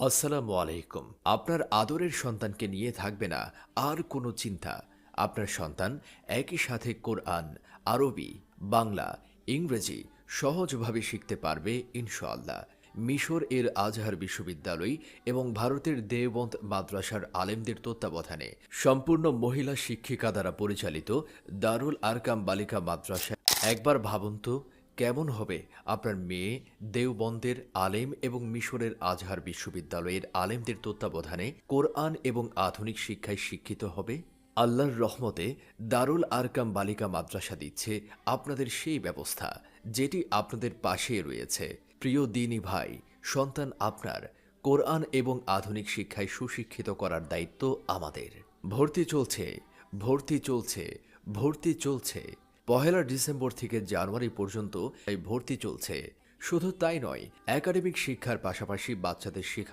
আসসালামু আলাইকুম। আপনার আদরের সন্তানকে নিয়ে থাকবে না আর কোনো চিন্তা। আপনার সন্তান একই সাথে কোরআন, আরবি, বাংলা, ইংরেজি সহজভাবে শিখতে পারবে ইনশাআল্লাহ। মিশর এর আজহার বিশ্ববিদ্যালয় এবং ভারতের দেওবন্দ মাদ্রাসার আলেমদের তত্ত্বাবধানে সম্পূর্ণ মহিলা শিক্ষিকা দ্বারা পরিচালিত দারুল আরকাম বালিকা মাদ্রাসা। একবার ভাবুন তো, কেমন হবে আপনার মেয়ে দেওবন্দের আলেম এবং মিশরের আজহার বিশ্ববিদ্যালয়ের আলেমদের তত্ত্বাবধানে কোরআন এবং আধুনিক শিক্ষায় শিক্ষিত হবে। আল্লাহর রহমতে দারুল আরকাম বালিকা মাদ্রাসা দিচ্ছে আপনাদের সেই ব্যবস্থা যেটি আপনাদের পাশে রয়েছে। প্রিয় দিনী ভাই, সন্তান আপনার কোরআন এবং আধুনিক শিক্ষায় সুশিক্ষিত করার দায়িত্ব আমাদের। ভর্তি চলছে, ভর্তি চলছে, ভর্তি চলছে। 1 ডিসেম্বর থেকে জানুয়ারি পর্যন্ত এই ভর্তি চলছে। শুধু তাই নয়, একাডেমিক শিক্ষার পাশাপাশি বাচ্চাদের শেখা